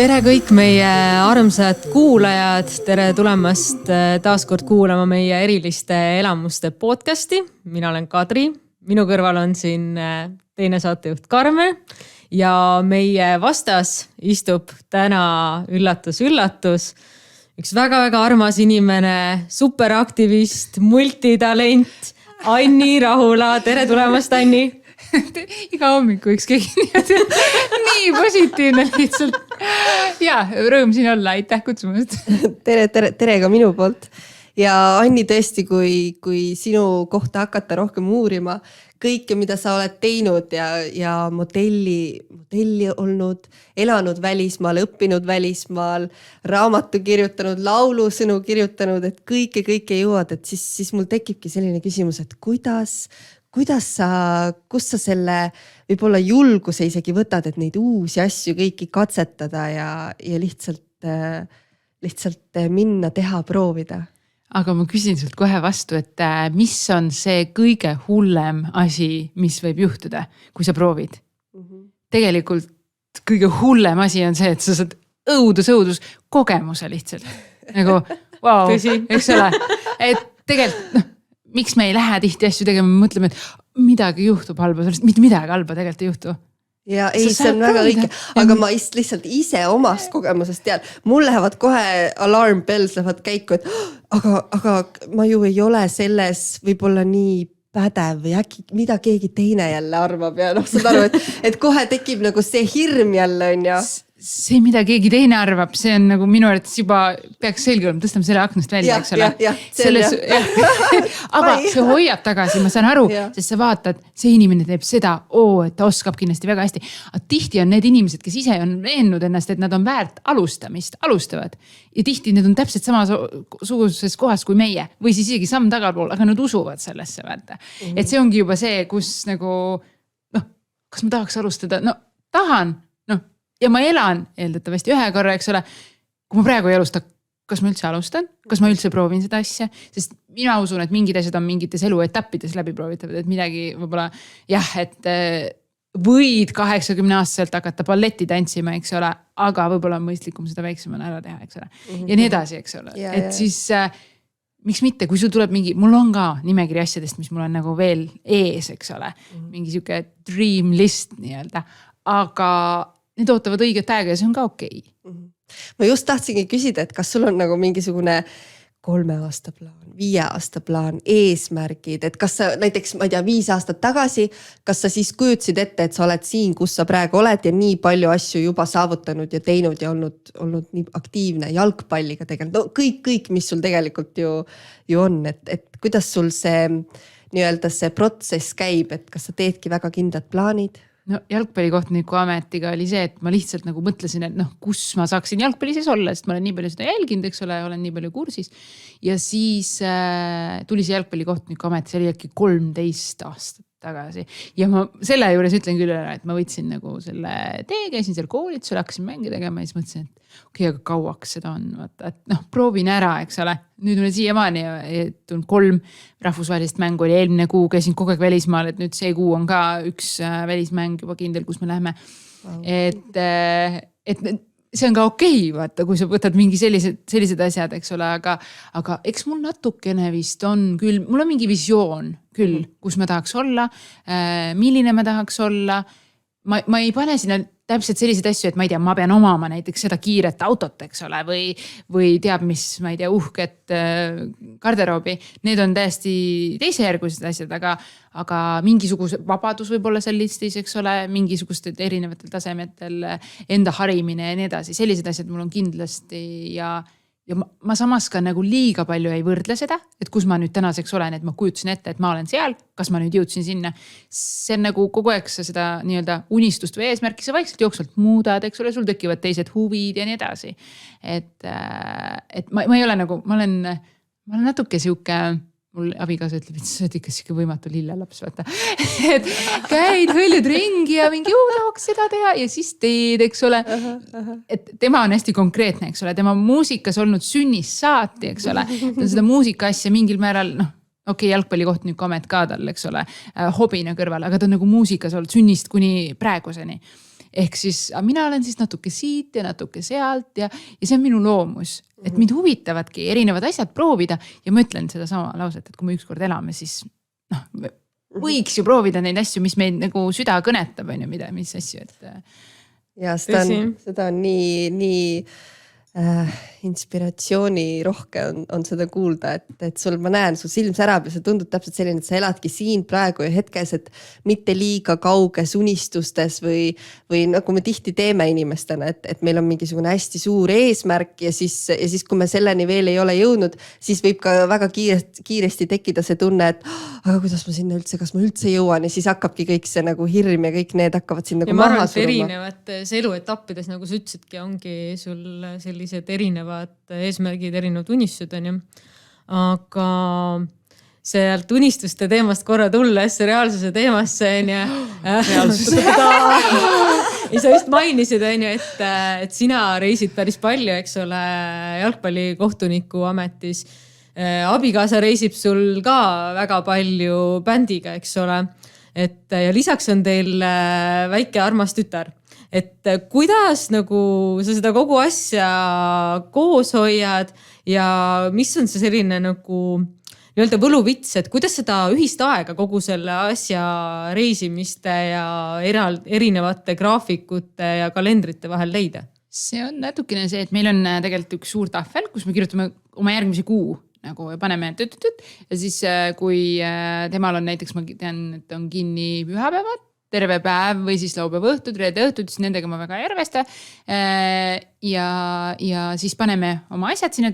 tere kõik meie armsad kuulajad, tere tulemast taas kord kuulama meie eriliste elamuste podcasti. Mina olen Kadri, minu kõrval on siin teine saatejuht Karmen ja meie vastas istub täna üllatus, üks väga-väga armas inimene, superaktivist, multitalent, Anni Rahula. Tere tulemast, Anni! Iga hommiku üks keegi nii positiivne lihtsalt. Ja, rõõm siin olla, aitäh kutsumast. Tere ka minu poolt. Ja Anni, tõesti, kui sinu kohta hakata rohkem uurima, kõike, mida sa oled teinud ja modelli olnud, elanud välismaal, õppinud välismaal, raamatu kirjutanud, laulusõnu kirjutanud, et kõike jõuad, et siis mul tekibki selline küsimus, et kust sa selle võib-olla julguse isegi võtad, et neid uusi asju kõiki katsetada ja lihtsalt minna, teha, proovida? Aga ma küsin sult kohe vastu, et mis on see kõige hullem asi, mis võib juhtuda, kui sa proovid? Tegelikult kõige hullem asi on see, et sa saad õudus kogemuse lihtsalt. Nagu, wow, eks ole. Et tegelikult, miks me ei lähe tihti asju tegema, me mõtleme, et midagi juhtub halba, sellest mitte midagi halba tegelikult ei juhtu. Ja ei, see on väga õige, aga ma lihtsalt ise omast kogemusest tean. Mul lähevad kohe alarm bells lähevad käiku, et aga ma ju ei ole selles võib-olla nii pädev või äkki mida keegi teine jälle arvab ja saad aru, et kohe tekib nagu see hirm jälle on ja... See, mida keegi teine arvab, see on nagu minu arvates juba peaks selge olema, tõstame selle aknast välja, eks ole. Aga see hoiab tagasi, ma saan aru, sest sa vaatad, see inimene teeb seda, et ta oskab kindlasti väga hästi. Aga tihti on need inimesed, kes ise on veennud ennast, et nad on väärt alustamist, alustavad. Ja tihti need on täpselt samasuguses kohas kui meie või siis isegi samm tagalpool, aga nad usuvad sellesse, vaata. Et see ongi juba see, kus nagu, kas ma tahaks alustada? No, tahan. Ja ma elan eeldatavasti ühe korra, eks ole, kui ma praegu ei alusta, kas ma üldse alustan, kas ma üldse proovin seda asja, sest mina usun, et mingid asjad on mingites eluetappides läbi proovitavad, et midagi võib-olla et võid 80-aastaselt hakata balletti tantsima, eks ole, aga võib-olla on mõistlikum seda väiksemana ära teha, eks ole. Ja nii edasi, eks ole. Et siis miks mitte, kui sul tuleb mul on ka nimekiri asjadest, mis mul on nagu veel ees, eks ole, mingi siuke dream list nii-öelda, aga need ootavad õiget aega ja see on ka okei. Ma just tahtsingi küsida, et kas sul on nagu mingisugune 3 aasta plaan, 5 aasta plaan, eesmärgid, et kas sa näiteks, ma ei tea, 5 aastat tagasi, kas sa siis kujutsid ette, et sa oled siin, kus sa praegu oled ja nii palju asju juba saavutanud ja teinud ja olnud nii aktiivne jalgpalliga tegelikult. No kõik, mis sul tegelikult ju on, et kuidas sul see nii-öelda see protsess käib, et kas sa teedki väga kindlad plaanid? No jalgpallikohtuniku ametiga oli see, et ma lihtsalt nagu mõtlesin, et kus ma saaksin jalgpalli sees olla, sest ma olen nii palju seda jälginud, eks ole, olen nii palju kursis. Ja siis tuli see jalgpallikohtuniku amet, see oli äkki 13 aastat tagasi. Ja ma selle juures ütlen küll ära, et ma võtsin nagu selle tee, käisin seal koolitusel, hakkasin mänge tegema ja siis mõtlesin, et aga kauaks seda on, vaata, et proovin ära, eks ole. Nüüd olen siiamaani, et on 3 rahvusvahelist mängu oli eelmine kuu, käisin kogu aeg välismaal, et nüüd see kuu on ka üks välismäng juba kindel, kus me läheme. Et see on ka okei, vaata, kui sa võtad mingi sellised asjad, eks ole, aga eks mul natukene vist on küll, mul on mingi visioon küll, kus ma tahaks olla, milline ma tahaks olla. Ma ei pane sinna täpselt selliseid asju, et ma ei tea, ma pean omama näiteks seda kiiret autot, eks ole, või teab, mis, ma ei tea, uhket garderoobi. Need on täiesti teisejärgused asjad, aga mingisuguse vabadus võib olla seal listis, eks ole, mingisugustel erinevatel tasemetel enda harimine ja nii edasi. Sellised asjad mul on kindlasti ja ma samas ka nagu liiga palju ei võrdle seda, et kus ma nüüd tänaseks olen, et ma kujutasin ette, et ma olen seal, kas ma nüüd jõudsin sinna. See on nagu kogu aeg sa seda nii-öelda unistust või eesmärki sa vaikselt jooksvalt muudad, eks ole, sul tekivad teised huvid ja nii edasi. Et ma ei ole nagu, ma olen natuke siuke, mul abikaasa ütleb, et sa oled ikka siuke võimatu lillelaps, vaata. Et käid, hõljud ringi ja mingi tahaks seda teha ja siis teed, eks ole. Et tema on hästi konkreetne, eks ole, tema muusikas olnud sünnist saati, eks ole. Ta on seda muusika asja mingil määral, jalgpallikohtuniku amet ka tal, eks ole, hobina kõrval, aga ta on nagu muusikas olnud sünnist kuni praeguseni. ehk siis mina olen siis natuke siit ja natuke sealt ja see on minu loomus, et mind huvitavadki erinevad asjad proovida ja ma ütlen sedasama lauset, et kui me ükskord elame, siis võiks ju proovida neid asju, mis meid nagu süda kõnetab, on ju, mis asju, et. Ja seda on nii inspiratsiooni rohke on seda kuulda, et sul, ma näen, su silm särab ja see tundub täpselt selline, et sa eladki siin praegu ja hetkes, et mitte liiga kauges unistustes või nagu me tihti teeme inimestena, et meil on mingisugune hästi suur eesmärk ja siis kui me selleni veel ei ole jõudnud, siis võib ka väga kiiresti tekkida see tunne, et aga kuidas ma sinna üldse, kas ma üldse jõuan ja siis hakkabki kõik see nagu hirm ja kõik need hakkavad siin nagu maha suruma. Erinevates eluetappides, nagu sa ütlesidki, ongi sul sellised erinevad eesmärgid, erinevad unistused on ju. Aga sealt unistuste teemast korra tulles reaalsuse teemasse on ju. Ja sa just mainisid on ju, et sina reisid päris palju, eks ole, jalgpallikohtuniku ametis. Abikaasa reisib sul ka väga palju bändiga, eks ole. Ja lisaks on teil väike armas tütar. Et kuidas nagu sa seda kogu asja koos hoiad ja mis on see selline nagu nii-öelda võluvits, et kuidas seda ühist aega kogu selle asja reisimiste ja erinevate graafikute ja kalendrite vahel leida? See on natukene see, et meil on tegelikult üks suur tahvel, kus me kirjutame oma järgmise kuu nagu paneme ja siis kui temal on näiteks, ma tean, et on kinni pühapäevad, terve päev või siis laupäeva õhtud, reede õhtud, siis nendega ma väga ei arvesta. Ja siis paneme oma asjad sinna,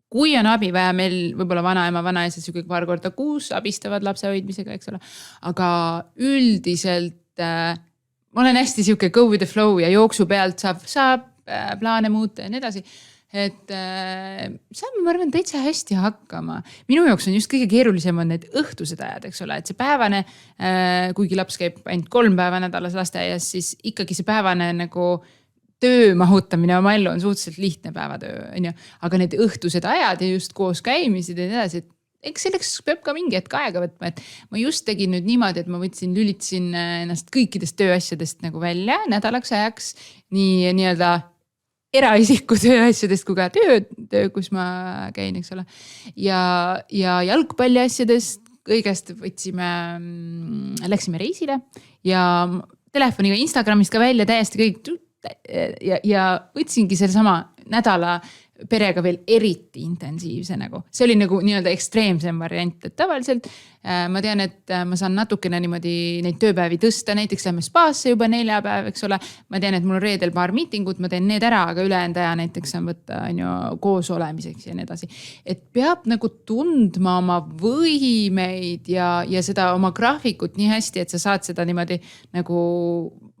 kui on abi vaja, meil võib-olla vanaema, vanaisa sügüge paar korda kuus abistavad lapse hoidmisega, eks ole. Aga üldiselt ma olen hästi siuke go with the flow ja jooksu pealt saab plaane muuta ja nii edasi. Et saab, ma arvan, täitsa hästi hakkama. Minu jaoks on just kõige keerulisem on need õhtused ajad, eks ole, et see päevane, kuigi laps käib ainult 3 päeva nädalas lasteaias, siis ikkagi see päevane nagu töö mahutamine oma ellu on suhteliselt lihtne päevatöö, on ju. Aga need õhtused ajad ja just koos käimisid ja nii edasi, et eks selleks peab ka mingi hetk aega võtma, et ma just tegin nüüd niimoodi, et ma lülitasin ennast kõikidest tööasjadest nagu välja nädalaks ajaks, nii-öelda eraisiku tööasjadest kui ka töö, kus ma käin, eks ole. Ja jalgpalli asjadest kõigest läksime reisile ja telefoniga Instagramist ka välja täiesti kõik ja võtsingi selle sama nädala perega veel eriti intensiivse nagu. See oli nagu nii-öelda ekstreemsem variant, et tavaliselt ma tean, et ma saan natukene niimoodi neid tööpäevi tõsta, näiteks lähme spaasse juba 4 päev, eks ole. Ma tean, et mul on reedel paar miitingut, ma teen need ära, aga ülejäänud aja näiteks saan võtta koos olemiseks ja nii edasi. Et peab nagu tundma oma võimeid ja seda oma graafikut nii hästi, et sa saad seda niimoodi nagu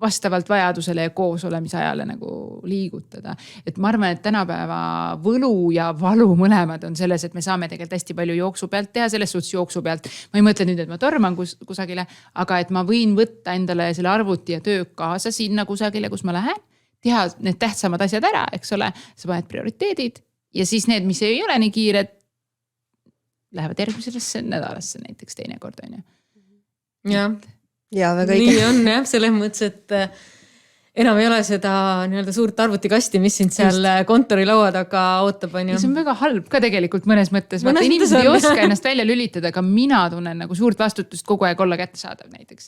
vastavalt vajadusele ja koos olemise ajale nagu liigutada. Et ma arvan, et tänapäeva võlu ja valu mõlemad on selles, et me saame tegelikult hästi palju jooksu pealt teha, selles suhtes jooksu pealt. Ma ei mõtle nüüd, et ma torman kusagile, aga et ma võin võtta endale selle arvuti ja töö kaasa sinna kusagile, kus ma lähen, teha need tähtsamad asjad ära, eks ole, sa paned prioriteedid ja siis need, mis ei ole nii kiired, lähevad järgmisesse nädalasse näiteks teinekord, on ju. Ja väga õige. Nii on jah, selles mõttes, et enam ei ole seda nii-öelda suurt arvutikasti, mis sind seal kontori laua taga ootab, on ju. See on väga halb ka tegelikult mõnes mõttes. Vaata, inimesed ei oska ennast välja lülitada, aga mina tunnen nagu suurt vastutust kogu aeg olla kätte saadav näiteks.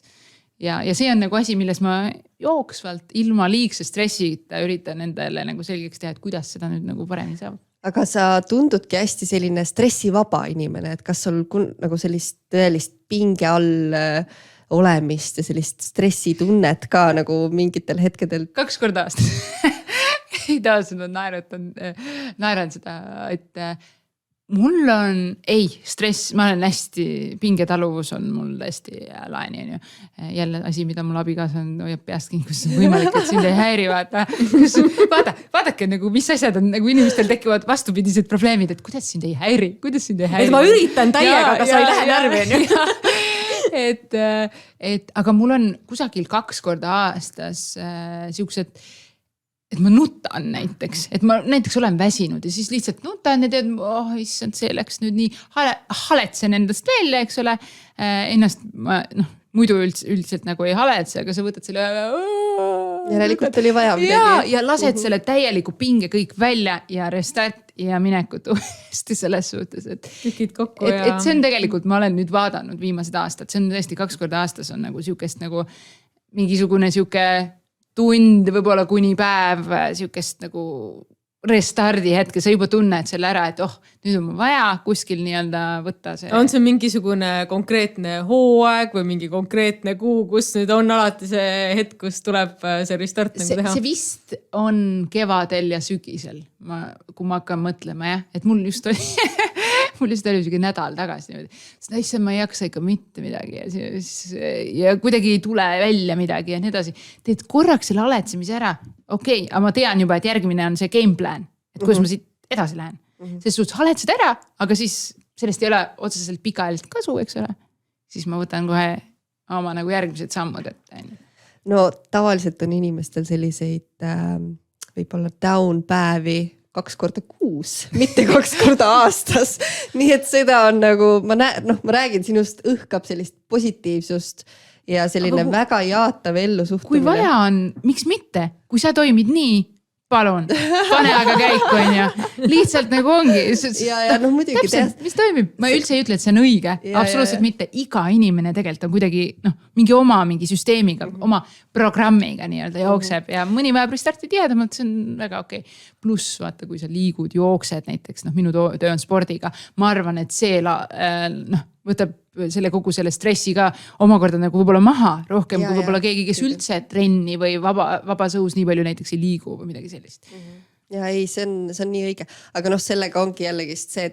Ja see on nagu asi, milles ma jooksvalt ilma liigse stressita üritan endale nagu selgeks teha, et kuidas seda nüüd nagu paremini saab. Aga sa tundudki hästi selline stressivaba inimene, et kas sul nagu sellist tõelist pinge all olemist ja sellist stressitunnet ka nagu mingitel hetkedel? 2 korda aastas. Ei taas, ma naeran seda, et mul on, stress, ma olen hästi, pingetaluvus on mul hästi laeni, on ju. Jälle asi, mida mul abikaasa on, hoiab peast kinni, kus on võimalik, et sind ei häiri, vaadake nagu, mis asjad on, nagu inimestel tekivad vastupidised probleemid, et kuidas sind ei häiri. Et ma üritan täiega, aga sa ei lähe närvi, on ju. Aga mul on kusagil 2 korda aastas siuksed, et ma nutan näiteks, et ma näiteks olen väsinud ja siis lihtsalt nutan ja tead, issand, see läks nüüd nii, haletsen endast välja, eks ole, ennast, muidu üldiselt nagu ei haletse, aga sa võtad selle järelikult oli vaja midagi. ja lased selle täieliku pinge kõik välja ja restart ja minekut uuesti selles suhtes, et tükid kokku et see on tegelikult, ma olen nüüd vaadanud viimased aastad, see on tõesti 2 korda aastas on nagu siukest nagu mingisugune siuke tund, võib-olla kuni päev, siukest nagu restardi hetke, sa juba tunned selle ära, et nüüd on vaja kuskil nii-öelda võtta see. On see mingisugune konkreetne hooaeg või mingi konkreetne kuu, kus nüüd on alati see hetk, kus tuleb see restart nagu teha? See vist on kevadel ja sügisel, kui ma hakkan mõtlema, et mul just oli siuke nädal tagasi niimoodi. Issand, ma ei jaksa ikka mitte midagi ja kuidagi ei tule välja midagi ja nii edasi. Teed korraks selle aletsemise ära. Okei, aga ma tean juba, et järgmine on see game plan, et kuidas ma siit edasi lähen. Sest suhtes aletsed ära, aga siis sellest ei ole otseselt pikaajaliselt kasu, eks ole. Siis ma võtan kohe oma nagu järgmised sammud ette. No tavaliselt on inimestel selliseid võib-olla down päevi 2 korda kuus, mitte 2 korda aastas. Nii et seda on nagu, ma räägin sinust õhkab sellist positiivsust ja selline väga jaatav ellu suhtumine. Kui vaja on, miks mitte? Kui sa toimid nii, palun, pane aga käiku, on ju. Lihtsalt nagu ongi. Ja muidugi. Täpselt, mis toimib? Ma üldse ei ütle, et see on õige. Absoluutselt mitte. Iga inimene tegelikult on kuidagi mingi süsteemiga, oma programmiga nii-öelda jookseb ja mõni vajab restarti tihedamalt, see on väga okei. Pluss vaata, kui sa liigud, jooksed näiteks, minu töö on spordiga. Ma arvan, et see võtab selle kogu selle stressi ka omakorda nagu võib-olla maha rohkem kui võib-olla keegi, kes üldse trenni või vabas õhus nii palju näiteks ei liigu või midagi sellist. Ja ei, see on nii õige. Aga sellega ongi jällegist see,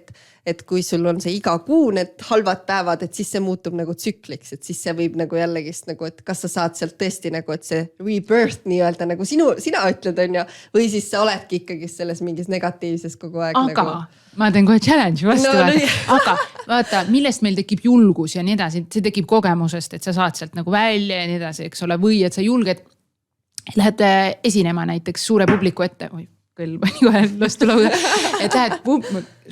et kui sul on see iga kuu need halvad päevad, et siis see muutub nagu tsükliks, et siis see võib nagu jällegist nagu, et kas sa saad sealt tõesti nagu, et see rebirth nii-öelda nagu sina ütled, on ju, või siis sa oledki ikkagi selles mingis negatiivses kogu aeg. Aga nagu... ma teen kohe challenge vastu. Aga vaata, millest meil tekib julgus ja nii edasi, see tekib kogemusest, et sa saad sealt nagu välja ja nii edasi, eks ole, või et sa julged, lähed esinema näiteks suure publiku ette, küll pani kohe lostu lauda, et lähed,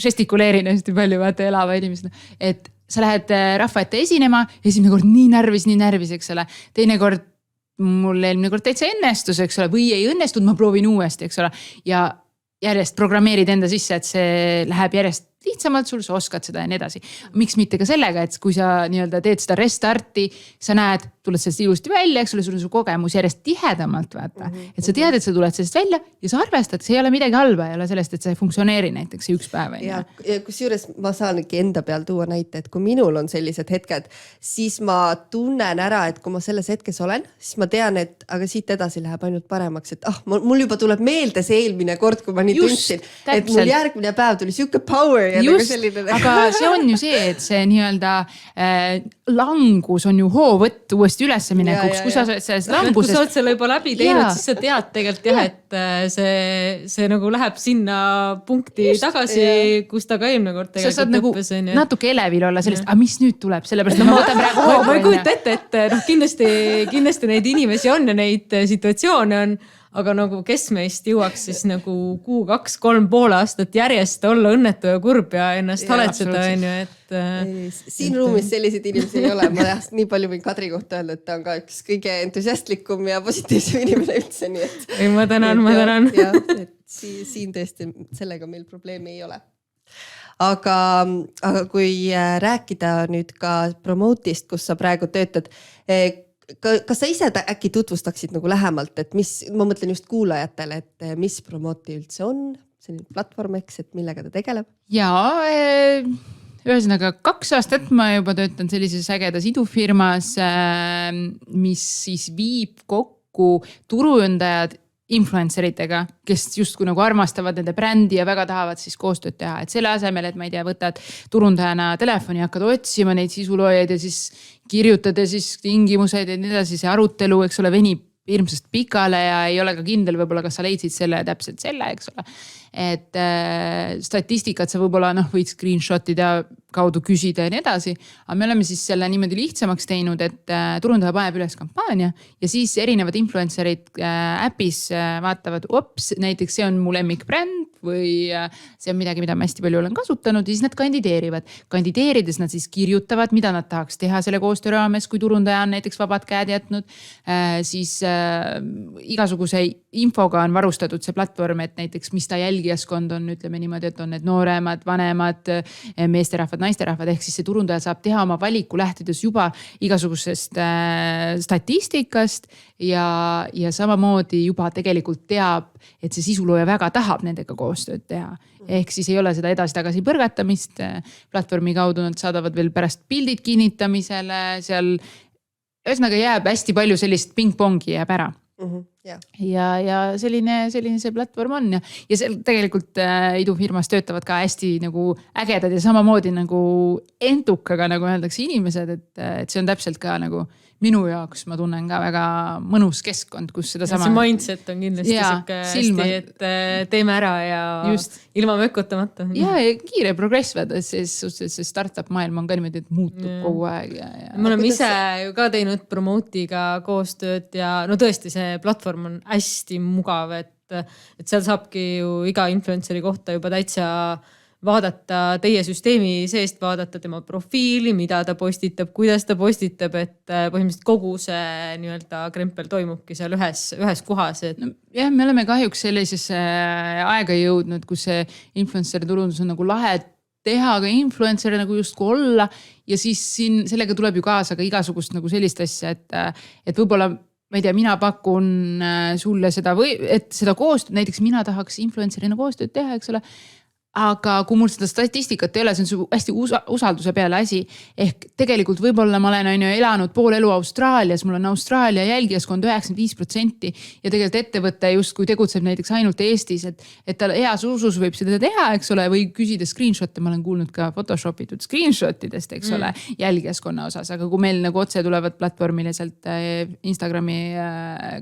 žestikuleerin hästi palju, vaata elava inimesena, et sa lähed rahva ette esinema, esimene kord nii närvis, eks ole, teine kord mul eelmine kord täitsa õnnestus, eks ole, või ei õnnestunud, ma proovin uuesti, eks ole, ja järjest programmeerid enda sisse, et see läheb järjest lihtsamalt sul, sa oskad seda ja nii edasi. Miks mitte ka sellega, et kui sa nii-öelda teed seda restarti, sa näed, tuled sellest ilusti välja, eks ole, sul on su kogemus järjest tihedamalt, vaata. Et sa tead, et sa tuled sellest välja ja sa arvestad, see ei ole midagi halba, ei ole sellest, et sa ei funktsioneeri näiteks see 1 päev. Ja kusjuures ma saangi enda peal tuua näite, et kui minul on sellised hetked, siis ma tunnen ära, et kui ma selles hetkes olen, siis ma tean, et aga siit edasi läheb ainult paremaks, et mul juba tuleb meelde see eelmine kord, kui ma nii tundsin, et mul järgmine päev tuli siuke power. Just, aga see on ju see, et see nii-öelda langus on ju hoovõtt uuesti ülesse minekuks, kui sa selles langusest... Kui sa oled selle juba läbi teinud, siis sa tead tegelikult et see nagu läheb sinna punkti just, tagasi, kus ta ka eelmine kord tegelikult sa saad õppes. Nagu natuke elevil olla sellest, aga mis nüüd tuleb, sellepärast ma võtan praegu hoogu. Ma ei kujuta ette, kindlasti neid inimesi on ja neid situatsioone on, aga nagu kes meist jõuaks siis nagu 2, 3 pool aastat järjest olla õnnetu ja kurb ja ennast haletseda, on ju, et... Siin ruumis selliseid inimesi ei ole. Ma nii palju võin Kadri kohta öelda, et ta on ka üks kõige entusiastlikum ja positiivsem inimene üldse, nii et... Ei, ma tänan. Ja, et siin tõesti sellega meil probleemi ei ole. Aga kui rääkida nüüd ka promote'ist, kus sa praegu töötad, kas sa ise äkki tutvustaksid nagu lähemalt, et ma mõtlen just kuulajatele, et mis promote üldse on, selline platvorm, eks, et millega ta tegeleb? Jaa, ühesõnaga 2 aastat ma juba töötan sellises ägedas idufirmas, mis siis viib kokku turuündajad influenceritega, kes justkui nagu armastavad nende brändi ja väga tahavad siis koostööd teha. Et selle asemel, et ma ei tea, võtad turundajana telefoni, hakkad otsima neid sisuloojaid ja siis kirjutad ja siis tingimused ja nii edasi, see arutelu, eks ole, venib hirmsast pikale ja ei ole ka kindel võib-olla, kas sa leidsid selle täpselt selle, eks ole. et statistikat sa võib-olla võid screenshot'ida kaudu küsida ja nii edasi. Aga me oleme siis selle niimoodi lihtsamaks teinud, et turundaja paneb üles kampaania ja siis erinevad influencerid äpis vaatavad, näiteks see on mu lemmikbränd või see on midagi, mida ma hästi palju olen kasutanud ja siis nad kandideerivad. Kandideerides nad siis kirjutavad, mida nad tahaks teha selle koostöö raames, kui turundaja on näiteks vabad käed jätnud. Siis igasuguse infoga on varustatud see platvorm, et näiteks mis ta jälgijaskond on, ütleme niimoodi, et on need nooremad, vanemad, meesterahvad, naisterahvad, ehk siis see turundaja saab teha oma valiku lähtudes juba igasugusest statistikast ja samamoodi juba tegelikult teab, et see sisulooja väga tahab nendega koostööd teha. Ehk siis ei ole seda edasi-tagasi põrgatamist. Platvormi kaudu nad saadavad veel pärast pildid kinnitamisele, seal ühesõnaga jääb hästi palju sellist ping-pongi jääb ära. Ja selline see platvorm on ja seal tegelikult idufirmas töötavad ka hästi nagu ägedad ja samamoodi nagu entukaga, nagu öeldakse inimesed, et see on täpselt ka nagu minu jaoks, ma tunnen ka väga mõnus keskkond, kus seda sama. See mindset on kindlasti hästi, et teeme ära ja just ilma mökutamata. Ja kiire progress vaata, see startup maailm on ka niimoodi, et muutub kogu aeg. Me oleme ise ju ka teinud Promote'iga koostööd ja no tõesti see platvorm on hästi mugav, et seal saabki ju iga influenceri kohta juba täitsa vaadata teie süsteemi seest, vaadata tema profiili, mida ta postitab, kuidas ta postitab, et põhimõtteliselt kogu see nii-öelda krempel toimubki seal ühes kohas. Et... Jah, me oleme kahjuks sellisesse aega jõudnud, kus see influencer turundus on nagu lahe teha ka influencer nagu justkui olla ja siis siin sellega tuleb ju kaasa ka igasugust nagu sellist asja, et võib-olla ma ei tea, mina pakun sulle seda või et seda koostööd, näiteks mina tahaks influencerina koostööd teha, eks ole. Aga kui mul seda statistikat ei ole, see on hästi usalduse peale asi. Ehk tegelikult võib-olla ma olen elanud pool elu Austraalias, mul on Austraalia jälgijaskond 95% ja tegelikult ettevõte just kui tegutseb näiteks ainult Eestis, et ta heas usus võib seda teha, eks ole, või küsida screenshot'e, ma olen kuulnud ka photoshopitud screenshot'idest, eks ole, jälgijaskonna osas, aga kui meil nagu otse tulevad platvormile sealt Instagrami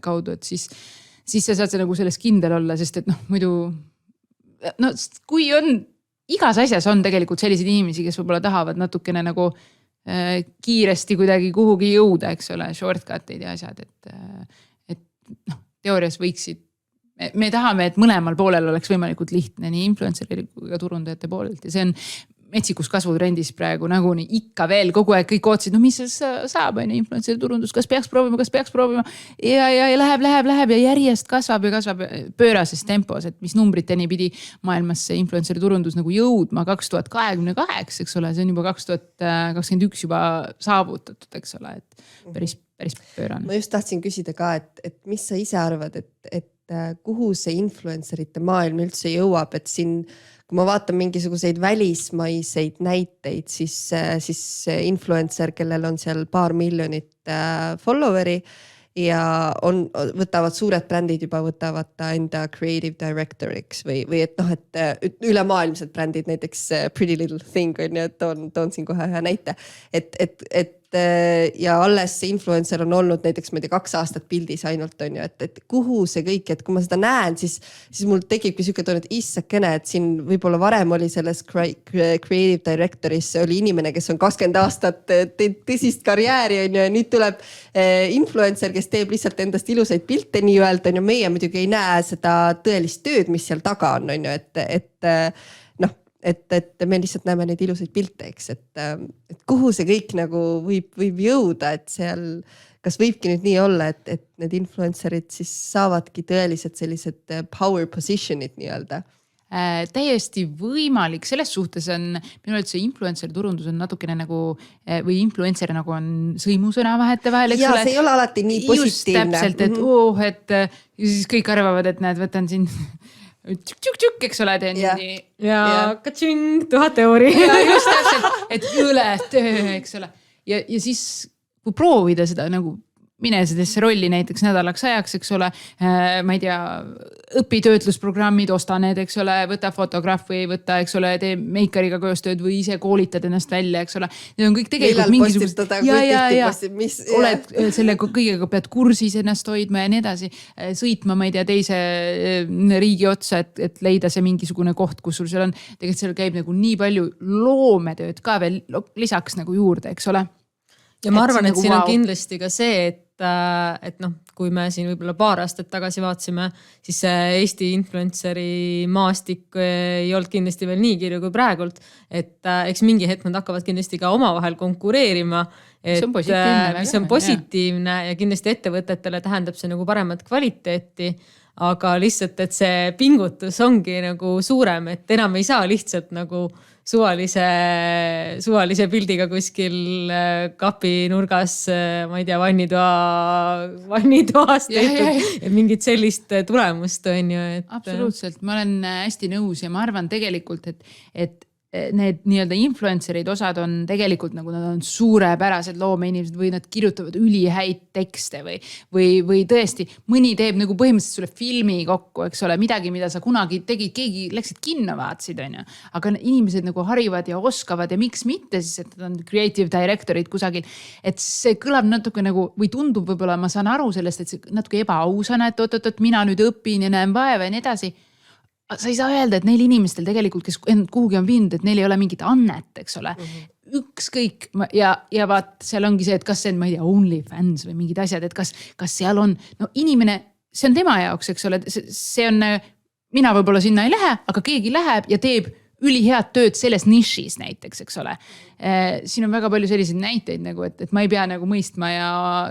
kaudu, et siis sa saad nagu selles kindel olla, sest et muidu no kui on, igas asjas on tegelikult selliseid inimesi, kes võib-olla tahavad natukene nagu kiiresti kuidagi kuhugi jõuda, eks ole, shortcut'id ja asjad, et teoorias võiksid, me tahame, et mõlemal poolel oleks võimalikult lihtne, nii influencer'i kui ka turundajate poolelt ja see on metsikus kasvutrendis praegu naguni ikka veel kogu aeg kõik ootsid, mis saab influencer'i turundus, kas peaks proovima ja läheb ja järjest kasvab pöörases tempos, et mis numbriteni pidi maailmas see influencer'i turundus nagu jõudma 2028, eks ole, see on juba 2021 juba saavutatud, eks ole, et päris pöörane. Ma just tahtsin küsida ka, et mis sa ise arvad, et kuhu see influencerite maailm üldse jõuab, et siin kui ma vaatan mingisuguseid välismaiseid näiteid, siis influencer, kellel on seal paar miljonit followeri ja võtavad suured brändid juba võtavad ta enda creative directoriks või et et ülemaailmsed brändid, näiteks Pretty Little Thing on ju, et toon siin kohe ühe näite, et ja alles see influencer on olnud näiteks 2 aastat pildis ainult on ju, et kuhu see kõik, et kui ma seda näen, siis mul tekibki siuke tunne, et issakene, et siin võib-olla varem oli selles creative directoris oli inimene, kes on 20 aastat tõsist karjääri on ju ja nüüd tuleb influencer, kes teeb lihtsalt endast ilusaid pilte nii-öelda on ju, meie muidugi ei näe seda tõelist tööd, mis seal taga on ju, et me lihtsalt näeme neid ilusaid pilte, eks, et kuhu see kõik nagu võib jõuda, et seal, kas võibki nüüd nii olla, et need influencerid siis saavadki tõeliselt sellised power position'id nii-öelda? Täiesti võimalik, selles suhtes on minu see influencer turundus on natukene nagu või influencer nagu on sõimusõna vahetevahel, eks ole. See ei ole alati nii positiivne. Just täpselt, et siis kõik arvavad, et näed, võtan siin tšuk-tšuk, eks ole, teen nii. Ja katšing, 1000 euri. Ja just täpselt, et üle töö, eks ole. Ja siis, kui proovida seda nagu mine sellesse rolli näiteks nädalaks ajaks, eks ole, ma ei tea, õpitöötlusprogrammid, osta need, eks ole, võta fotograaf või võta, eks ole, tee meikariga koostööd või ise koolitad ennast välja, eks ole. Need on kõik tegelikult mingisugused. Oled selle kõigega pead kursis ennast hoidma ja nii edasi. Sõitma, ma ei tea, teise riigi otsa, et leida see mingisugune koht, kus sul seal on. Tegelikult seal käib nagu nii palju loometööd ka veel lisaks nagu juurde, eks ole. Ja ma arvan, et siin on kindlasti ka see, et noh, kui me siin võib-olla paar aastat tagasi vaatsime, siis Eesti influenceri maastik ei olnud kindlasti veel nii kirju kui praegult, et eks mingi hetk nad hakkavad kindlasti ka omavahel konkureerima, et, mis on positiivne ja kindlasti ettevõtetele tähendab see nagu paremat kvaliteeti, aga lihtsalt, et see pingutus ongi nagu suurem, et enam ei saa lihtsalt nagu suvalise pildiga kuskil kapinurgas, ma ei tea, vannitoast tehtud ja mingit sellist tulemust on ju. Absoluutselt, ma olen hästi nõus ja ma arvan tegelikult, et need nii-öelda influencerid osad on tegelikult nagu nad on suurepärased loomeinimesed või nad kirjutavad ülihäid tekste või tõesti mõni teeb nagu põhimõtteliselt sulle filmi kokku, eks ole, midagi, mida sa kunagi tegid, keegi läksid kinno vaatsid, on ju. Aga inimesed nagu harivad ja oskavad ja miks mitte siis, et nad on creative directorid kusagil. Et see kõlab natuke nagu või tundub võib-olla, ma saan aru sellest, et see natuke ebaausana, et oot, mina nüüd õpin ja näen vaeva ja nii edasi. Sa ei saa öelda, et neil inimestel tegelikult, kes kuhugi on viinud, et neil ei ole mingit annet, eks ole. Ükskõik ja vaat seal ongi see, et kas see on, ma ei tea, OnlyFans või mingid asjad, et kas seal on, no inimene, see on tema jaoks, eks ole, see on, mina võib-olla sinna ei lähe, aga keegi läheb ja teeb ülihead tööd selles nišis näiteks, eks ole. Siin on väga palju selliseid näiteid, nagu, et ma ei pea nagu mõistma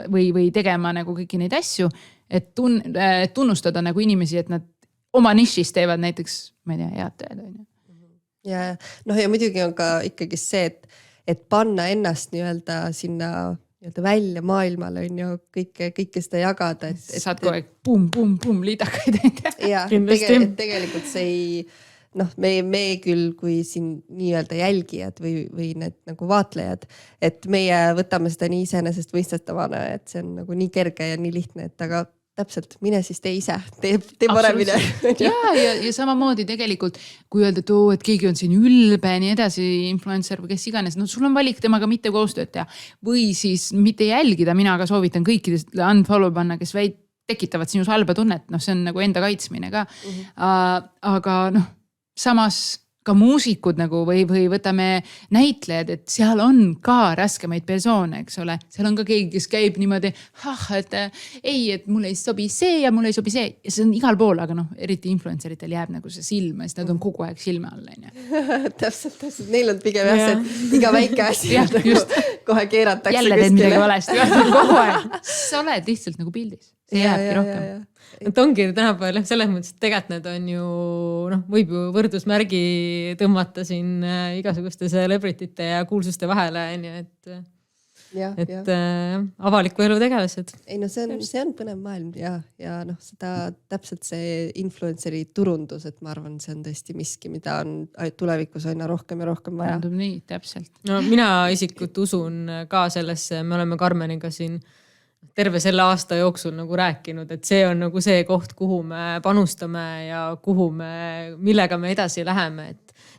või tegema nagu kõiki neid asju, et tunnustada nagu inimesi, et nad oma nišis teevad näiteks, ma ei tea, head tööd. Ja muidugi on ka ikkagi see, et panna ennast nii-öelda sinna nii-öelda välja maailmale on ju kõike seda jagada. Saad kogu aeg pum, liidakaid. Ja, tegelikult see ei, me küll kui siin nii-öelda jälgijad või need nagu vaatlejad, et meie võtame seda nii iseenesest võistetavana, et see on nagu nii kerge ja nii lihtne, et aga täpselt, mine siis tee ise, tee paremini. Ja samamoodi tegelikult, kui öelda, et keegi on siin ülbe, nii edasi, influencer või kes iganes, sul on valik temaga mitte koostööd teha või siis mitte jälgida, mina ka soovitan kõikidest unfollow panna, kes tekitavad sinus halba tunnet, see on nagu enda kaitsmine ka. Aga samas ka muusikud nagu või võtame näitlejad, et seal on ka raskemaid persoone, eks ole. Seal on ka keegi, kes käib niimoodi, et mulle ei sobi see ja mulle ei sobi see. Ja see on igal pool, aga eriti influenceritel jääb nagu see silma, sest nad on kogu aeg silme all. Täpselt. Neil on pigem jah, et iga väike asi kohe keeratakse. Jälle teed midagi valesti. Kogu aeg. Sa oled lihtsalt nagu pildis. See jääbki rohkem. Et ongi tänapäeval selles mõttes, et tegelikult need on ju, võib ju võrdusmärgi tõmmata siin igasuguste celebritite ja kuulsuste vahele, et avaliku elu tegelased. Ei see on põnev maailm ja seda täpselt see influenceri turundus, et ma arvan, see on tõesti miski, mida on tulevikus aina rohkem ja rohkem vaja. Tundub nii, täpselt. Mina isiklikult usun ka sellesse, me oleme Karmeniga siin terve selle aasta jooksul nagu rääkinud, et see on nagu see koht, kuhu me panustame ja millega me edasi läheme.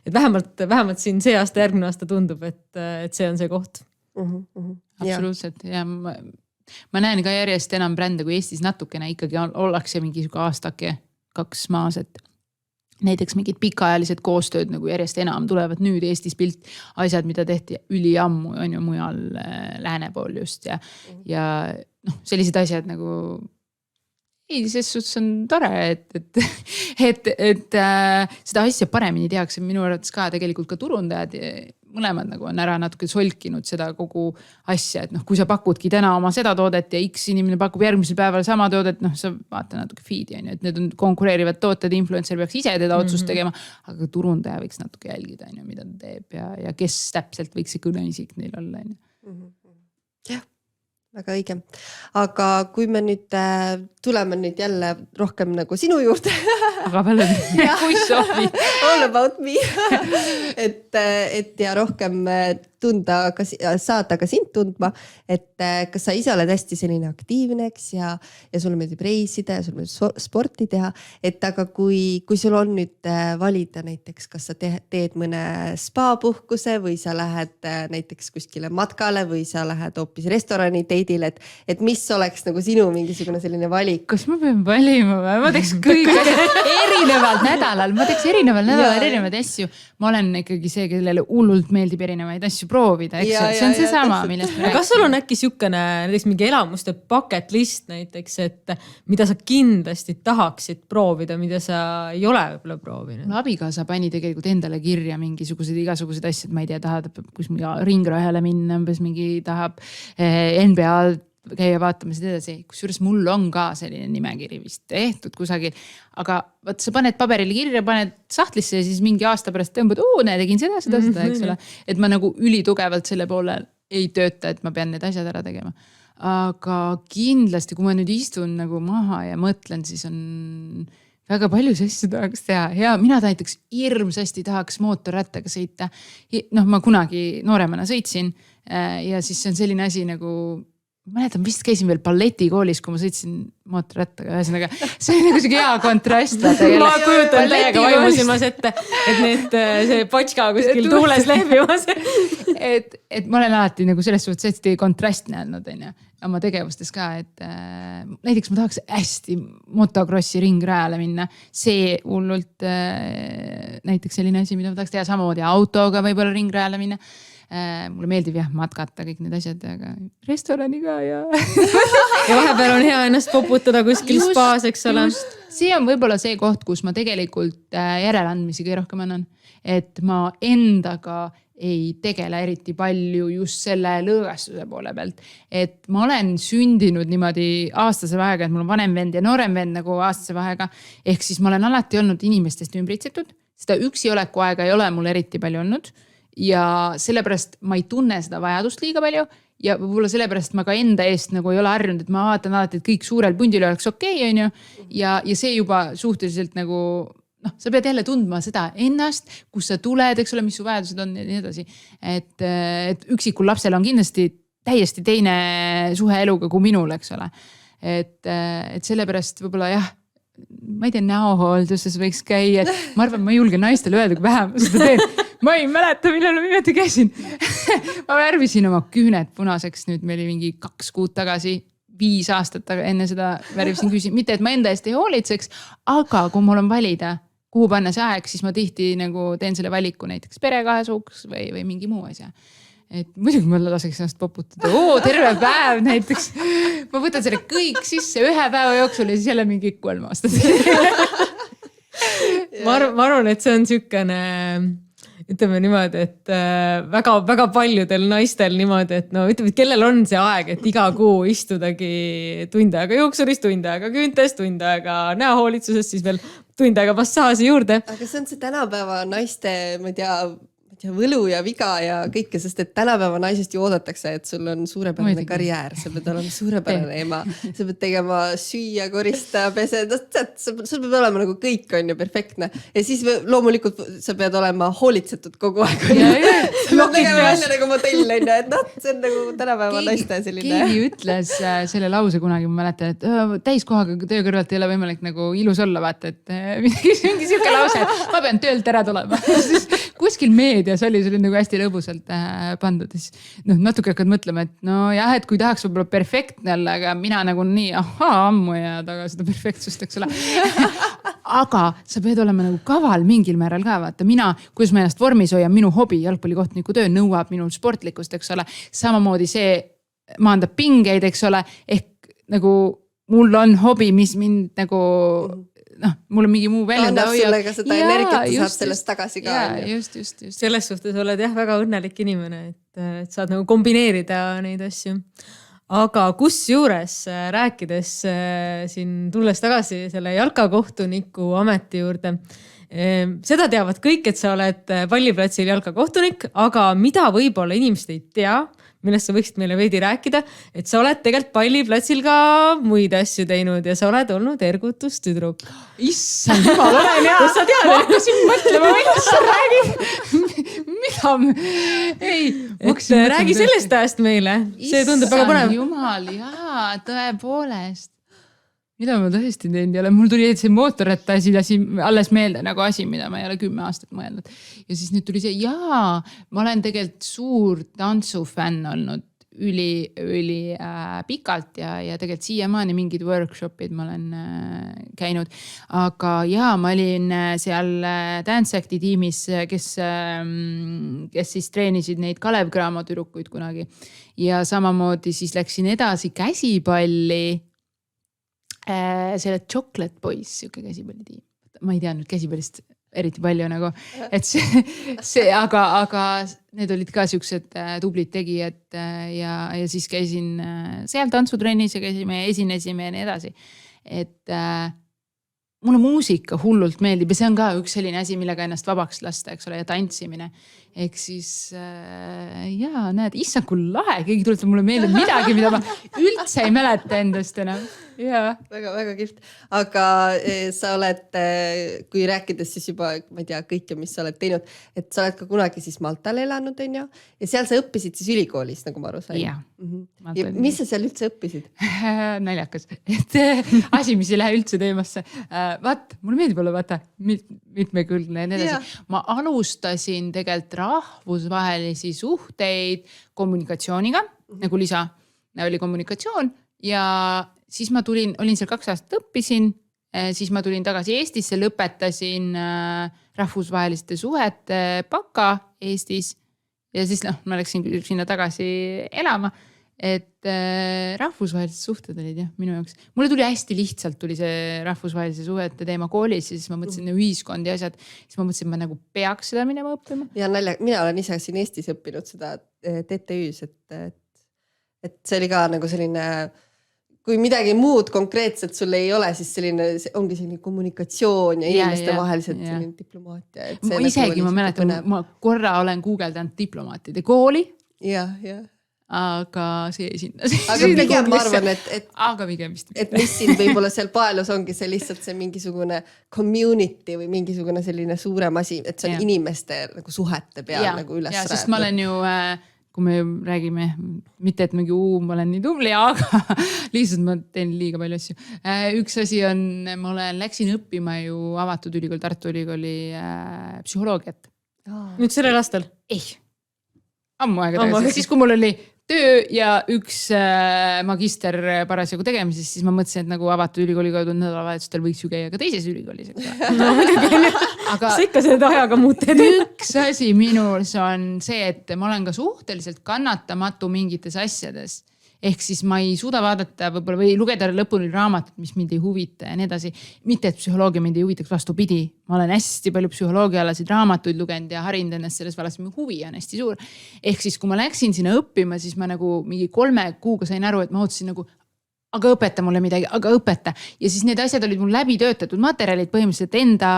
Et vähemalt siin see aasta, järgmine aasta tundub, et see on see koht. Absoluutselt. Ja ma näen ka järjest enam brände, kui Eestis natukene ikkagi ollakse mingi aastake 2 maas, et näiteks mingid pikaajalised koostööd nagu järjest enam tulevad nüüd Eestis pilt asjad, mida tehti üliammu on ju mujal lääne pool just ja sellised asjad nagu ses suhtes on tore, et seda asja paremini tehakse minu arvates ka tegelikult ka turundajad mõlemad nagu on ära natuke solkinud seda kogu asja, et kui sa pakudki täna oma seda toodet ja X inimene pakub järgmisel päeval sama toodet, sa vaata natuke feed'i on ju, et need on konkureerivad tooted, influencer peaks ise teda otsust tegema, aga turundaja võiks natuke jälgida, mida ta teeb ja kes täpselt võiks see kõneisik neil olla. Jah, väga õige. Aga kui me nüüd tuleme nüüd jälle rohkem nagu sinu juurde. Aga palju, kui sobi. All about me. et ja rohkem saada ka sind tundma, et kas sa ise oled hästi selline aktiivne, eks, ja sulle meeldib reisida ja sulle meeldib sporti teha, et aga kui sul on nüüd valida näiteks, kas sa teed mõne spa-puhkuse või sa lähed näiteks kuskile matkale või sa lähed hoopis restorani teidile, et mis oleks nagu sinu mingisugune selline valik? Kas ma pean valima või? Ma teeks kõik erineval nädalal, erinevaid asju. Ma olen ikkagi see, kellele hullult meeldib erinevaid asju proovida, eks see on see sama, millest me räägime. Kas sul on äkki siukene näiteks mingi elamuste bucket list näiteks, et mida sa kindlasti tahaksid proovida, mida sa ei ole võib-olla proovinud? Mul abikaasa pani tegelikult endale kirja igasugused asjad, ma ei tea, tahab kus ringrajale minna, mingi tahab NBA käia vaatamas edasi, kusjuures mul on ka selline nimekiri vist tehtud kusagil, aga võt, sa paned paberile kirja, paned sahtlisse ja siis mingi aasta pärast tõmbad, tegin seda, eks ole. Et ma nagu ülitugevalt selle poole ei tööta, et ma pean need asjad ära tegema. Aga kindlasti, kui ma nüüd istun nagu maha ja mõtlen, siis on väga palju asju tahaks teha. Ja mina näiteks hirmsasti tahaks mootorrattaga sõita. Ma kunagi nooremana sõitsin ja siis see on selline asi nagu mäletan, vist käisin veel balletikoolis, kui ma sõitsin mootorrattaga. Ühesõnaga, see on nagu hea kontrast. Ma kujutan täiega vaimusilmas ette, et see potška kuskil tuules lehvimas. et ma olen alati nagu selles suhtes hästi kontrastne olnud oma tegevustes ka, et näiteks ma tahaks hästi motokrossi ringrajale minna. See hullult näiteks selline asi, mida ma tahaks teha samamoodi autoga võib-olla ringrajale minna. Mulle meeldib matkata kõik need asjad, aga restorani ka ja vahepeal on hea ennast poputada kuskil spaas, eks ole. See on võib-olla see koht, kus ma tegelikult järeleandmisi kõige rohkem annan, et ma endaga ei tegele eriti palju just selle lõõgastuse poole pealt. Et ma olen sündinud niimoodi aastase vahega, et mul on vanem vend ja noorem vend nagu aastase vahega. Ehk siis ma olen alati olnud inimestest ümbritsetud. Seda üksi oleku aega ei ole mul eriti palju olnud. Ja sellepärast ma ei tunne seda vajadust liiga palju ja võib-olla sellepärast ma ka enda eest nagu ei ole harjunud, et ma vaatan alati, et kõik suurel pundil oleks okei, on ju. Ja see juba suhteliselt nagu, sa pead jälle tundma seda ennast, kus sa tuled, eks ole, mis su vajadused on ja nii edasi. Et üksikul lapsel on kindlasti täiesti teine suhe eluga kui minul, eks ole. Et sellepärast võib-olla ma ei tea, näohoolduses võiks käia, et ma arvan, ma ei julge naistele öelda, kui vähem seda teen. Ma ei mäleta, millal ma viimati käisin. Ma värvisin oma küüned punaseks, nüüd meil oli mingi 2 kuud tagasi, 5 aastat enne seda värvisin küsin. Mitte, et ma enda eest ei hoolitseks, aga kui mul on valida, kuhu panna see aeg, siis ma tihti nagu teen selle valiku näiteks perekahasuks või mingi muu asja. Et muidugi ma laseks ennast poputada. Terve päev näiteks. Ma võtan selle kõik sisse 1 päeva jooksul ja siis jälle mingi 3 aastat. Ma arvan, et see on sükene, ütleme niimoodi, et väga paljudel naistel niimoodi, et ütleme, et kellel on see aeg, et iga kuu istudagi tund aega juuksuris, tund aega küüntes, tund aega näohoolitsuses, siis veel tund aega massaaži juurde. Aga see on see tänapäeva naiste, ma ei tea, võlu ja viga ja kõike, sest et tänapäeva naisest ju oodatakse, et sul on suurepärane karjäär, sa peed olema suurepärane ema, sa peed tegema süüa, korista, pese, sul peab olema nagu kõik on ju perfektne ja siis loomulikult sa pead olema hoolitsetud kogu aeg. Sa pead tegema välja nagu modell on ju, et see on nagu tänapäeva naiste selline. Keegi ütles selle lause kunagi, ma mäletan, et täiskohaga töö kõrvalt ei ole võimalik nagu ilus olla, vaata, et mingi siuke lause, et ma pean töölt ära tulema. Kuskil meedias oli nagu hästi lõbusalt pandud. Natuke hakkad mõtlema, et et kui tahaks võib-olla perfektne olla, aga mina nagu nii ammu ja taga seda perfektsust, eks ole. Aga sa pead olema nagu kaval mingil määral ka, vaata. Mina, kuidas ma ennast vormis hoian, minu hobi, jalgpallikohtuniku töö nõuab minul sportlikust, eks ole. Samamoodi see maandab pingeid, eks ole. Ehk nagu mul on hobi, mis mind nagu mul on mingi muu väljenda hoiab. Annab sulle ka seda energiat, saab sellest tagasi ka. Just. Selles suhtes oled väga õnnelik inimene, et saad nagu kombineerida neid asju. Aga kus juures rääkides siin tulles tagasi selle jalkakohtuniku ameti juurde, seda teavad kõik, et sa oled palliplatsil jalkakohtunik, aga mida võib-olla inimesed ei tea, millest sa võiksid meile veidi rääkida, et sa oled tegelikult palliplatsil ka muid asju teinud ja sa oled olnud ergutustüdruk. Issand, jumal, olen hea. Sa tead, ma hakkasin mõtlema, millest sa räägid. samm. Ei, räägi sellest ajast meile. See tundub väga põnev. Jumal, jaa, tõepoolest. Mida ma tõesti teinud ei ole? Mul tuli see mootorratta asi alles meelde nagu asi, mida ma ei ole 10 aastat mõelnud. Ja siis nüüd tuli see, jaa, ma olen tegelikult suur tantsufänn olnud üli pikalt ja tegelikult siiamaani mingid workshopid ma olen käinud. Aga jaa, ma olin seal Dance Acti tiimis, kes siis treenisid neid Kalev Cramo tüdrukuid kunagi. Ja samamoodi siis läksin edasi käsipalli. Selle Chocolate Boys, siuke käsipallitiim. Ma ei tea nüüd käsipallist eriti palju nagu, et aga need olid ka siuksed tublid tegijad ja siis käisin seal tantsutrennis ja käisime ja esinesime ja nii edasi. Et mulle muusika hullult meeldib ja see on ka üks selline asi, millega ennast vabaks lasta, eks ole, ja tantsimine. Ehk siis, jaa, näed, issa kui lahe, keegi tuletab mulle meelde midagi, mida ma üldse ei mäleta endast enam. Jaa. Väga kihvt. Aga sa oled, kui rääkides siis juba, ma ei tea, kõike, mis sa oled teinud, et sa oled ka kunagi siis Maltal elanud, on ju? Ja seal sa õppisid siis ülikoolis, nagu ma aru sain. Jaa. Ja mis sa seal üldse õppisid? Naljakas. Et asi, mis ei lähe üldse teemasse. Mulle meeldib olla, vaata, mitmekülgne ja nii edasi. Ma alustasin tegelikult rahvusvahelisi suhteid kommunikatsiooniga, nagu lisa oli kommunikatsioon ja siis ma olin seal 2 aastat õppisin, siis ma tulin tagasi Eestisse, lõpetasin rahvusvaheliste suhete baka Eestis ja siis ma läksin sinna tagasi elama, et rahvusvahelised suhted olid jah minu jaoks. Mulle tuli hästi lihtsalt tuli see rahvusvahelise suhete teema koolis ja siis ma mõtlesin ühiskond ja asjad, siis ma mõtlesin, et ma nagu peaks seda minema õppima. Ja mina olen ise siin Eestis õppinud seda TTÜs, et see oli ka nagu selline, kui midagi muud konkreetselt sul ei ole, siis ongi selline kommunikatsioon ja inimeste vahelised selline diplomaatia. Ma isegi ma mäletan, ma korra olen guugeldanud diplomaatide kooli. Ja. Aga see ei sinna. Aga pigem ma arvan, et mis siin võib-olla seal Paelus ongi see lihtsalt see mingisugune community või mingisugune selline suurem asi, et see on inimeste nagu suhete peal nagu üles räätud. Sest ma olen ju, kui me räägime, mitte et mingi ma olen nii tubli, aga lihtsalt ma teen liiga palju asju. Üks asi on, ma läksin õppima ju avatud ülikool, Tartu ülikooli psühholoogiat. Nüüd sellel aastal? Ei. Ammu aega tagasi. Siis kui mul oli töö ja üks magister parasjagu tegemises, siis ma mõtlesin, et nagu avatud ülikooli kaudu nädalavahetustel võiks ju käia ka teises ülikoolis. No muidugi, aga sa ikka seda ajaga muud teed. Üks asi minus on see, et ma olen ka suhteliselt kannatamatu mingites asjades. Ehk siis ma ei suuda vaadata või lugeda lõpuni raamatut, mis mind ei huvita ja nii edasi. Mitte, et psühholoogia mind ei huvitaks, vastupidi. Ma olen hästi palju psühholoogialasid raamatuid lugenud ja harinud ennast selles vallas, mu huvi on hästi suur. Ehk siis, kui ma läksin sinna õppima, siis ma nagu mingi 3 kuuga sain aru, et ma ootasin nagu, aga õpeta mulle midagi, aga õpeta. Ja siis need asjad olid mul läbi töötatud materjalid põhimõtteliselt enda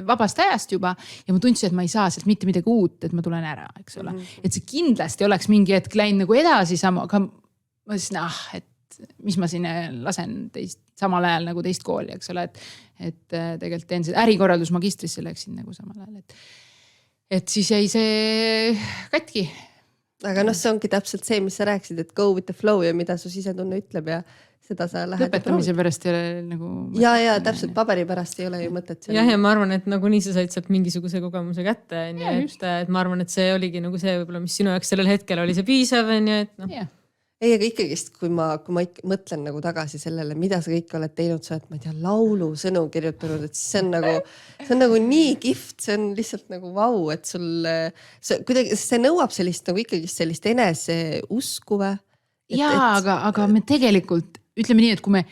vabast ajast juba ja ma tundsin, et ma ei saa sealt mitte midagi uut, et ma tulen ära, eks ole. Et see kindlasti oleks mingi hetk läinud nagu edasi sama, aga ma ütlesin, et mis ma siin lasen samal ajal nagu teist kooli, eks ole, et tegelikult teen seda ärikorraldusmagistrisse läksin nagu samal ajal, et siis jäi see katki. Aga see ongi täpselt see, mis sa rääksid, et go with the flow ja mida su sisetunne ütleb ja seda sa lähed. Lõpetamise pärast ei ole nagu... Ja täpselt paberi pärast ei ole ju mõtet. Ja ma arvan, et nagu nii sa said sealt mingisuguse kogemuse kätte. Et ma arvan, et see oligi nagu see võib-olla, mis sinu jaoks sellel hetkel oli see piisav. Ei, aga ikkagist, kui ma mõtlen nagu tagasi sellele, mida sa kõik oled teinud, sa oled, ma ei tea, laulu sõnu kirjutanud, et see on nagu nii kihvt, see on lihtsalt nagu vau, et see nõuab sellist nagu ikkagist sellist enese uskuve. Aga me tegelikult, ütleme nii, et kui me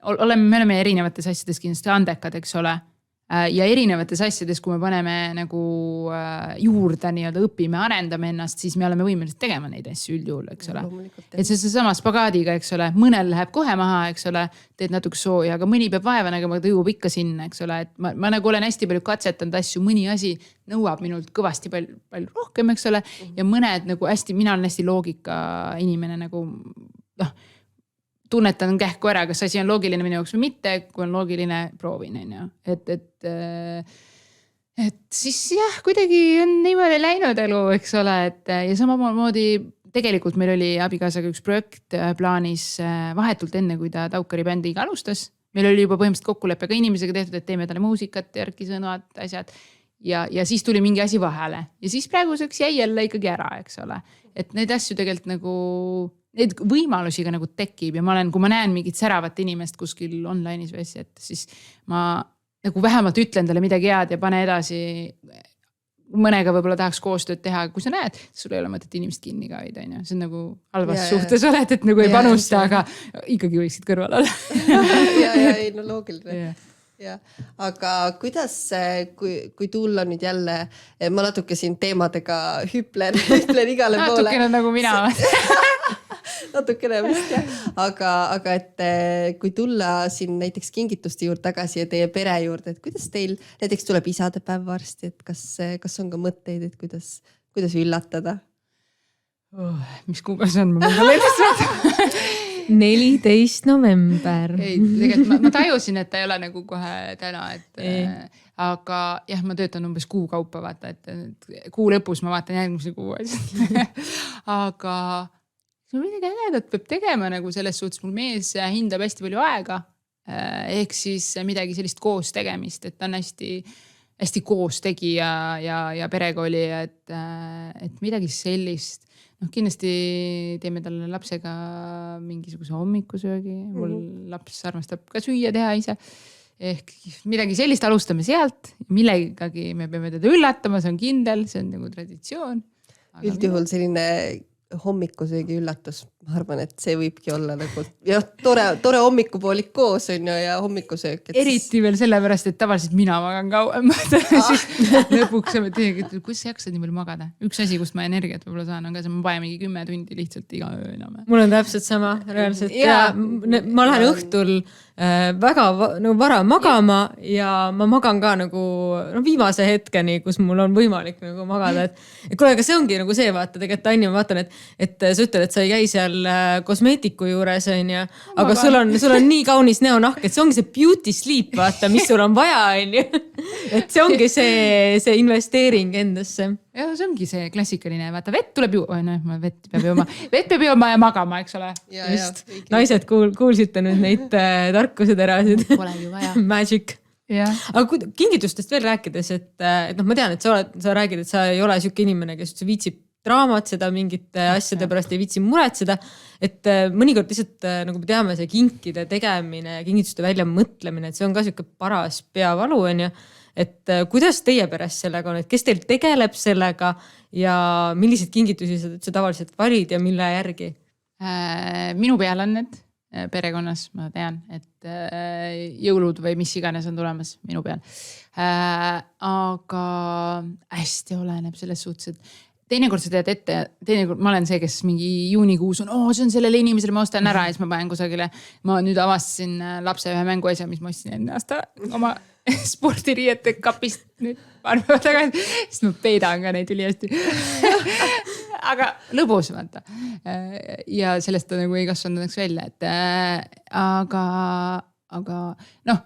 oleme erinevates asjades kindlasti andekad, eks ole, ja erinevates asjades, kui me paneme nagu juurde nii-öelda õpime, arendame ennast, siis me oleme võimelised tegema neid asju üldjuhul, eks ole. Et see sama spagaadiga, eks ole, mõnel läheb kohe maha, eks ole, teed natuke sooja, aga mõni peab vaeva nägema, ta jõuab ikka sinna, eks ole, et ma nagu olen hästi palju katsetanud asju, mõni asi nõuab minult kõvasti palju rohkem, eks ole, ja mõned nagu mina olen hästi loogika inimene nagu, tunnetan kähku ära, kas asi on loogiline minu jaoks või mitte, kui on loogiline, proovin. et siis jah, kuidagi on niimoodi läinud elu, eks ole, et ja samamoodi tegelikult meil oli abikaasaga üks projekt plaanis vahetult enne, kui ta Taukari bändiga alustas. Meil oli juba põhimõtteliselt kokkulepe ka inimesega tehtud, et teeme talle muusikat, järgi sõnad, asjad. Ja siis tuli mingi asi vahele ja siis praeguseks jäi jälle ikkagi ära, eks ole. Et need asju tegelikult nagu, need võimalusi ka nagu tekib ja kui ma näen mingit säravat inimest kuskil online'is või asja, et siis ma nagu vähemalt ütlen talle midagi head ja pane edasi. Mõnega võib-olla tahaks koostööd teha, kui sa näed, sul ei ole mõtet inimest kinni ka hoida, on ju. See on nagu halvas suhtes oled, et nagu ei panusta, aga ikkagi võiksid kõrval olla. Ei, no loogiline. Ja. Aga kuidas, kui tulla nüüd jälle, ma natuke siin teemadega hüplen igale poole. Natukene nagu mina. Natukene vist jah. Aga et kui tulla siin näiteks kingituste juurde tagasi ja teie pere juurde, et kuidas teil näiteks tuleb isadepäev varsti, et kas on ka mõtteid, et kuidas üllatada? Mis kuuga see on? Ma mõnda leidest vaata. 14. november. Ei, tegelikult ma tajusin, et ta ei ole nagu kohe täna, aga jah, ma töötan umbes kuu kaupa vaata, et kuu lõpus ma vaatan järgmise kuu asjad. Aga see on midagi ägedat peab tegema nagu selles suhtes, mul mees hindab hästi palju aega, ehk siis midagi sellist koos tegemist, et ta on hästi koos tegija ja perega oli, et midagi sellist. Kindlasti teeme talle lapsega mingisuguse hommikusöögi, mul laps armastab ka süüa teha ise. Ehk midagi sellist alustame sealt, millegagi me peame teda üllatama, see on kindel, see on nagu traditsioon. Üldjuhul selline hommikusöögi üllatus, ma arvan, et see võibki olla nagu ja tore hommikupoolik koos on ju ja hommikusöök. Eriti veel sellepärast, et tavaliselt mina magan kauem. Siis lõpuks saame teiega, et kus sa jaksad nii palju magada? Üks asi, kust ma energiat võib-olla saan, on ka see, ma vaja mingi 10 tundi lihtsalt iga öö enam. Mul on täpselt sama, reaalselt. Ja ma lähen õhtul väga vara magama ja ma magan ka nagu viimase hetkeni, kus mul on võimalik nagu magada. Et kuule, aga see ongi nagu see, vaata, tegelikult Anni, ma vaatan, et sa ütled, et sa ei käi seal kosmeetiku juures, on ju, aga sul on nii kaunis näonahk, et see ongi see beauty sleep, vaata, mis sul on vaja, on ju. Et see ongi see investeering endasse. Ja see ongi see klassikaline, vaata, vett tuleb ju, vett peab jooma ja magama, eks ole. Just, naised kuulsite nüüd neid tarkuseterasid. Pole ju vaja. Magic. Aga kingitustest veel rääkides, et ma tean, et sa räägid, et sa ei ole siuke inimene, kes viitsib draamat, seda mingite asjade pärast ei viitsi muretseda, et mõnikord lihtsalt, nagu me teame, see kinkide tegemine ja kingituste välja mõtlemine, et see on ka siuke paras peavalu, on ju. Et kuidas teie peres sellega on, et kes teil tegeleb sellega ja millised kingitusi sa tavaliselt valid ja mille järgi? Minu peal on need perekonnas, ma tean, et jõulud või mis iganes on tulemas minu peal. Aga hästi oleneb selles suhtes, et teinekord sa tead ette, teinekord ma olen see, kes mingi juunikuus on, see on sellele inimesele, ma ostan ära ja siis ma panen kusagile. Ma nüüd avastasin lapse ühe mänguasja, mis ma ostsin enne aasta oma spordiriiete kapist nüüd paar päeva tagasi, siis ma peidan ka neid ülihästi. Aga lõbus, vaata. Ja sellest ta nagu ei kasvanud välja, et aga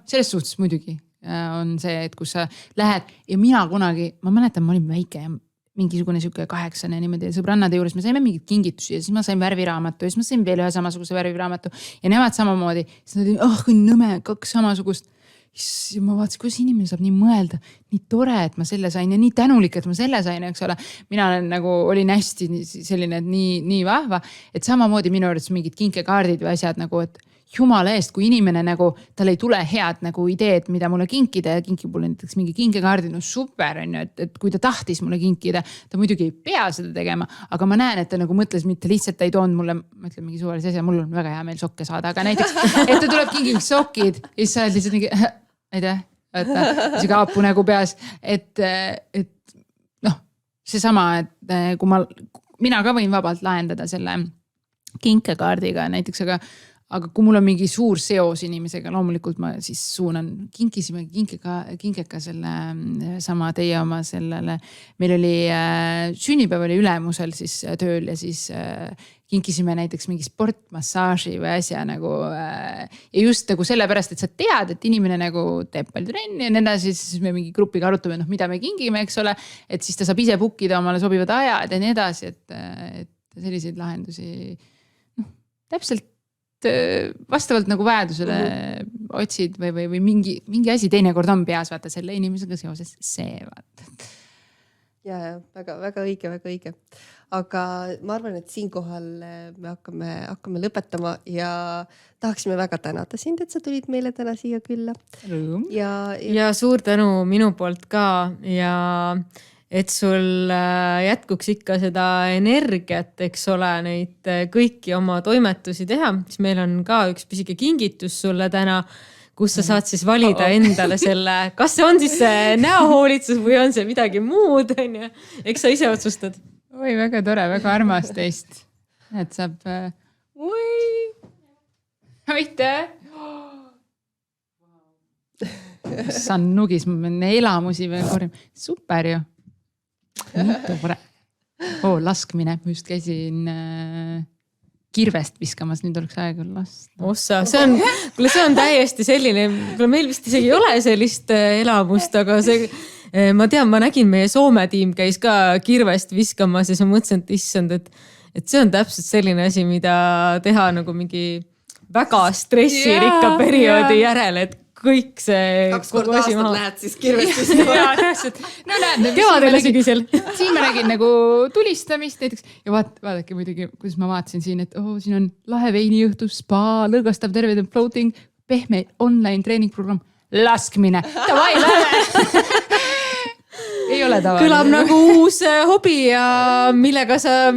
selles suhtes muidugi on see, et kus sa lähed ja mina kunagi, ma mäletan, ma olin väike ja mingisugune siuke 8 niimoodi sõbrannade juures, me saime mingid kingitusi ja siis ma sain värviraamatu ja siis ma sain veel ühe samasuguse värviraamatu ja nemad samamoodi. Siis nad olid, kui nõme, 2 samasugust. Ja ma vaatasin, kuidas inimene saab nii mõelda, nii tore, et ma selle sain ja nii tänulik, et ma selle sain, eks ole. Mina olin hästi selline, et nii vahva, et samamoodi minu juures mingid kinkekaardid või asjad nagu, et jumala eest, kui inimene nagu, tal ei tule head nagu ideed, mida mulle kinkida ja kinkib mulle näiteks mingi kinkekaardi, super on ju, et kui ta tahtis mulle kinkida, ta muidugi ei pea seda tegema, aga ma näen, et ta nagu mõtles, mitte lihtsalt ei toonud mulle, ma ütlen mingi suvalise asja, mul on väga hea meel sokke saada, aga näiteks, et ta tuleb kingiks sokid ja siis sa oled lihtsalt mingi, aitäh, see kaapu nägu peas, et seesama, et kui mina ka võin vabalt lahendada selle kinkekaardiga näiteks, aga kui mul on mingi suur seos inimesega, loomulikult ma siis suunan, kinkisime kinkeka selle sama teie oma sellele. Meil oli sünnipäev oli ülemusel siis tööl ja siis kinkisime näiteks mingi sportmassaaži või asja nagu. Ja just nagu sellepärast, et sa tead, et inimene nagu teeb palju trenni ja nii, siis me mingi grupiga arutame, mida me kingime, eks ole. Et siis ta saab ise bookida omale sobivad ajad ja nii edasi, et selliseid lahendusi täpselt vastavalt nagu vajadusele otsid või mingi asi teinekord on peas, vaata selle inimesega seoses see, vaata. Ja, väga õige. Aga ma arvan, et siinkohal me hakkame lõpetama ja tahaksime väga tänada sind, et sa tulid meile täna siia külla. Ja suur tänu minu poolt ka ja et sul jätkuks ikka seda energiat, eks ole, neid kõiki oma toimetusi teha, siis meil on ka üks pisike kingitus sulle täna, kus sa saad siis valida endale selle, kas see on siis see näohoolitsus või on see midagi muud, on ju? Eks sa ise otsustad. Oi, väga tore, väga armas teist. Et saab... Aitäh! Saan nugis, ma pean elamusi veel korjama. Super ju! Laskmine, ma just käisin kirvest viskamas, nüüd oleks aega lasta. Ossa, see on täiesti selline, meil vist isegi ei ole sellist elamust, aga ma tean, ma nägin, meie Soome tiim käis ka kirvest viskamas ja siis ma mõtlesin, et issand, et see on täpselt selline asi, mida teha nagu mingi väga stressirikka perioodi järel, et kõik see... 2 korda aastat lähed siis kirvestus. Jaa, täpselt. No näed, kevadel sügisel. Siin ma nägin nagu tulistamist näiteks ja vaadake muidugi, kuidas ma vaatasin siin, et siin on lahe veiniõhtu, spa, lõõgastav terved floating, pehme online treeningprogramm, laskmine. Tavai, lähe! Ei ole tavaline. Kõlab nagu uus hobi ja mida sa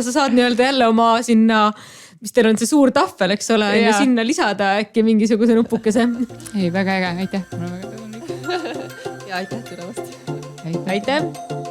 saad nii-öelda jälle oma sinna... mis teil on see suur tahvel, eks ole, ja sinna lisada äkki mingisuguse nupukese. Ei, väga äge, aitäh. Ja aitäh tulemast. Aitäh.